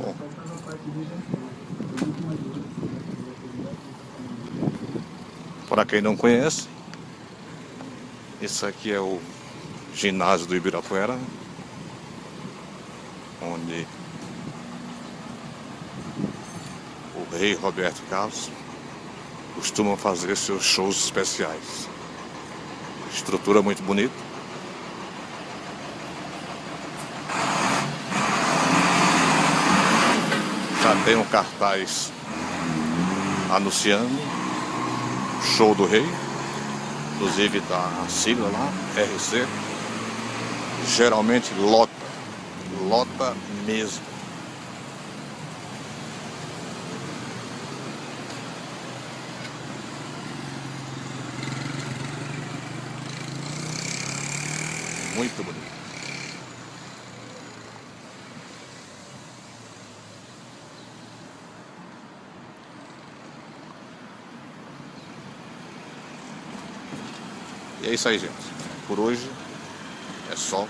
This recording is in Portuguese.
Bom, para quem não conhece, esse aqui é o ginásio do Ibirapuera, onde o rei Roberto Carlos costuma fazer seus shows especiais. Estrutura muito bonita. Já tem um cartaz anunciando o show do rei, inclusive da sigla lá, RC. Geralmente lota mesmo. Muito bonito. E é isso aí, gente. Por hoje é só.